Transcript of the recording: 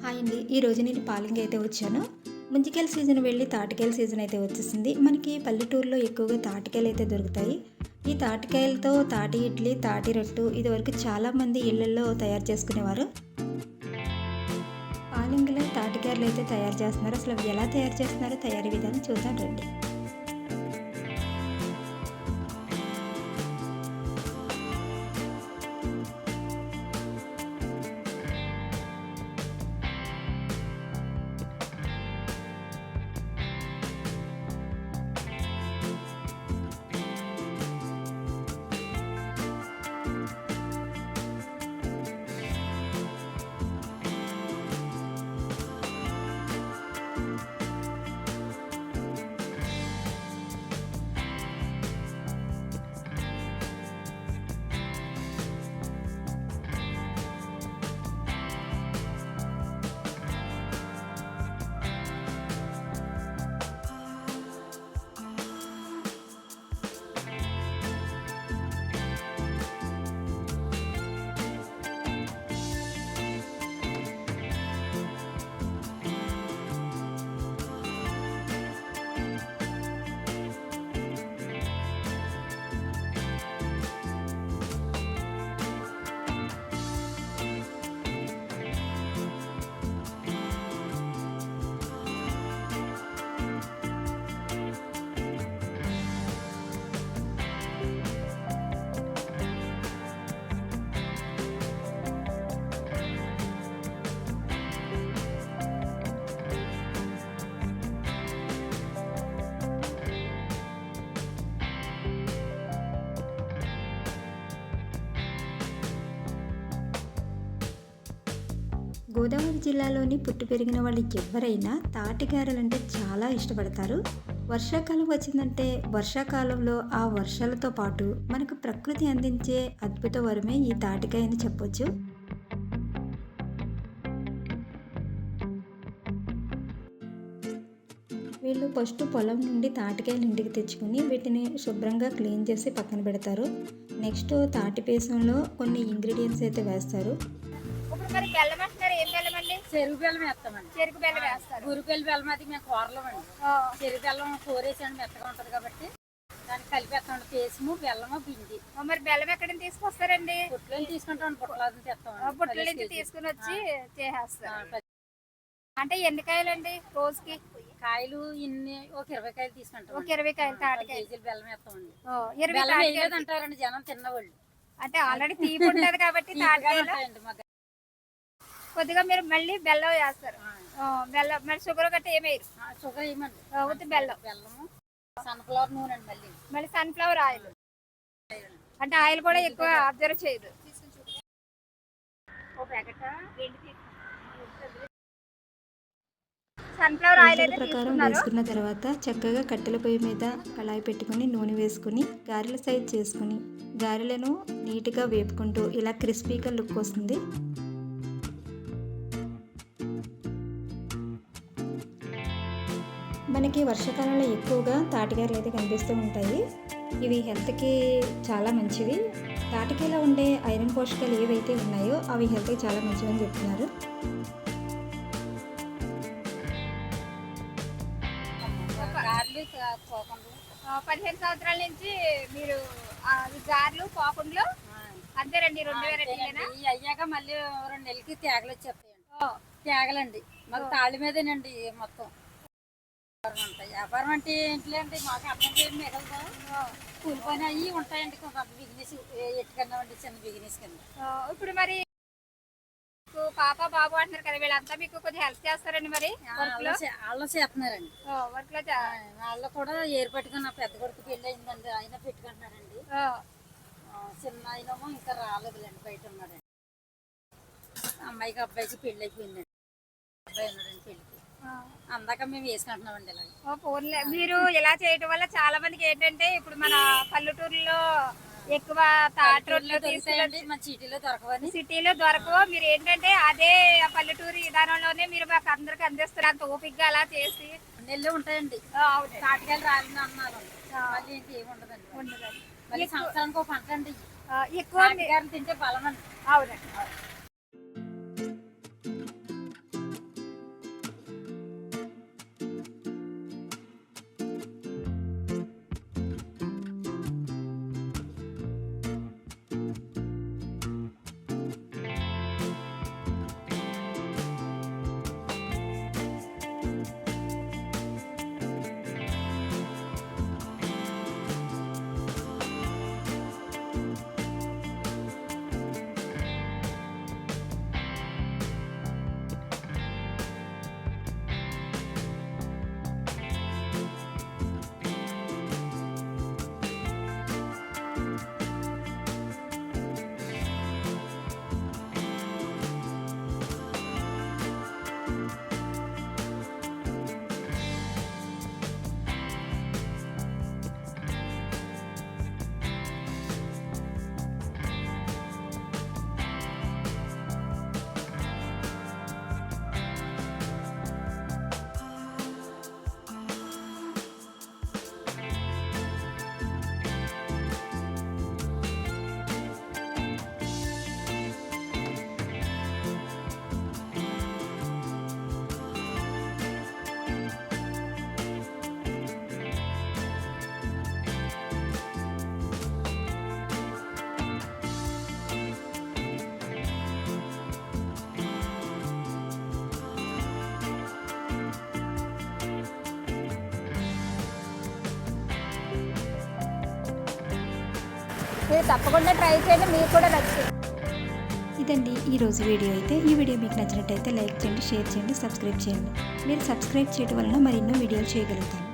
Hi అండి. ఈరోజు నేను పాలెంకి అయితే వచ్చాను. ముంజికాయల సీజన్ వెళ్ళి తాటికాయల సీజన్ అయితే వచ్చేసింది. మనకి పల్లెటూరులో ఎక్కువగా తాటికాయలు అయితే దొరుకుతాయి. ఈ తాటికాయలతో తాటి ఇడ్లీ, తాటి రొట్టు ఇదివరకు చాలామంది ఇళ్లల్లో తయారు చేసుకునేవారు. పాలెంలో తాటికాయలు అయితే తయారు చేస్తున్నారు. అసలు అవి ఎలా తయారు చేస్తున్నారో తయారీ విధానం చూద్దాం రండి. గోదావరి జిల్లాలోని పుట్టి పెరిగిన వాళ్ళు ఎవరైనా తాటికాయలంటే చాలా ఇష్టపడతారు. వర్షాకాలం వచ్చిందంటే వర్షాకాలంలో ఆ వర్షాలతో పాటు మనకు ప్రకృతి అందించే అద్భుత వరమే ఈ తాటికాయ అని చెప్పొచ్చు. వీళ్ళు ఫస్ట్ పొలం నుండి తాటికాయలు ఇంటికి తెచ్చుకుని వీటిని శుభ్రంగా క్లీన్ చేసి పక్కన పెడతారు. నెక్స్ట్ తాటి పేసంలో కొన్ని ఇంగ్రీడియంట్స్ అయితే వేస్తారు. ఇప్పుడు మరి బెల్లం అంటున్నారు, ఏం బెల్లం అండి? చెరుకు బెల్లం వేస్తామండి. చెరుకు బెల్లం వేస్తారు. గురుకెళ్ళి బెల్లం అది మేము కూరలో అండి. చెరుకు బెల్లం కూరేసాండి, మెత్తగా ఉంటది కాబట్టి దానికి కలిపేస్తాం. పేసము బెల్లము పిండి. మరి బెల్లం ఎక్కడ తీసుకొస్తారండి? పుట్లో తీసుకుంటాం, పుట్టలు తెస్తాం. పుట్ల నుంచి తీసుకుని వచ్చి చేసేస్తారు. అంటే ఎన్ని కాయలండి రోజుకి? కాయలు ఇన్ని ఒక 20 కాయలు తీసుకుంటాం. ఒక 20 కాయలు తాటికాయలు. కేజీలు బెల్లం వేస్తామండి. 20 బెల్లం వేయలేదు అంటారండి జనం తిన్నవాళ్ళు. అంటే ఆల్రెడీ తీపి ఉంటది కాబట్టి తాటికాయలు కొద్దిగా మీరు మళ్ళీ బెల్లం వేస్తారు. బెల్లం మరి షుగర్ గట్ట ఏమేరు? షుగర్ వేయమండి. బెల్లం బెల్లము సన్ఫ్లవర్ నూనె అండి. మళ్ళీ సన్ఫ్లవర్ ఆయిల్. అంటే ఆయిల్ కూడా ఎక్కువ అబ్జర్వ్ చేయదు. సన్ఫ్లవర్ ఆయిల్ అయితే ప్రకారం వేసుకున్న తర్వాత చక్కగా కట్టెల పొయ్యి మీద కళాయి పెట్టుకుని నూనె వేసుకుని గారెల సైజ్ చేసుకుని గారెలను నీట్గా వేపుకుంటూ ఇలా క్రిస్పీగా లుక్ వస్తుంది. మనకి వర్షాకాలంలో ఎక్కువగా తాటికాయలు అయితే కనిపిస్తూ ఉంటాయి. ఇవి హెల్త్కి చాలా మంచివి. తాటికాయలో ఉండే ఐరన్ పోషకాలు ఏవైతే ఉన్నాయో అవి హెల్త్కి చాలా మంచివి అని చెప్తున్నారు. గారెలు 15 సంవత్సరాల నుంచి మీరు గారెలు పోకుండా అంతేనండి. 2000 అయ్యాక మళ్ళీ 2 నెలలకి తేగలు వచ్చేస్తాయండి. తేగలండి మాకు తాళి మీదేనండి మొత్తం. వ్యాపారం అంటే ఏంటి అండి, మాకు అర్థం ఏం మిగలదు. కూలి పని అవి ఉంటాయండి. కొంత బిజినెస్ ఎట్టుకన్నా ఉండి చిన్న బిజినెస్ కింద. ఇప్పుడు మరి పాప బాబు అంటున్నారు కదా, వీళ్ళంతా మీకు కొంచెం హెల్ప్ చేస్తారండి? మరి వాళ్ళు చేస్తున్నారండి. వర్క్ లో వాళ్ళు కూడా ఏరు పెట్టుకున్న పెద్ద కొడుకు పెళ్ళి అయిందండి, ఆయన పెట్టుకుంటున్నారండి. చిన్న ఆయనేమో ఇంకా రాలేదులేండి, బయట ఉన్నారండి. అమ్మాయికి అబ్బాయికి పెళ్ళి అయిపోయిందండి. అబ్బాయి ఉన్నాడండి పెళ్ళికి. అందాక మేము వేసుకుంటున్నామండి. ఇలా మీరు ఇలా చేయటం వల్ల చాలా మందికి ఏంటంటే ఇప్పుడు మన పల్లెటూరులో ఎక్కువ తాటి రోడ్లు తీసుకెళ్ళండి, మన సిటీలో దొరకవని. సిటీలో దొరకవు. మీరు ఏంటంటే అదే పల్లెటూరు విధానంలోనే మీరు మాకు అందరికి అందిస్తారు. అంత ఓపికగా అలా చేసి నెల్లు ఉంటాయండి. తాటికాయలు రాలిన అన్నారు, మళ్ళీ ఇంకేమి ఉండదండి. మళ్ళీ సంవత్సరానికి ఒక పంట అండి. ఎక్కువ తింటే బలం అండి. అవునండి. మీరు తప్పకుండా ట్రై చేయండి, మీకు కూడా నచ్చుతుంది. ఇదండి ఈరోజు వీడియో అయితే. ఈ వీడియో మీకు నచ్చినట్టయితే లైక్ చేయండి, షేర్ చేయండి, సబ్స్క్రైబ్ చేయండి. మీరు సబ్స్క్రైబ్ చేయడం వలన మరెన్నో వీడియోలు చేయగలుగుతాను.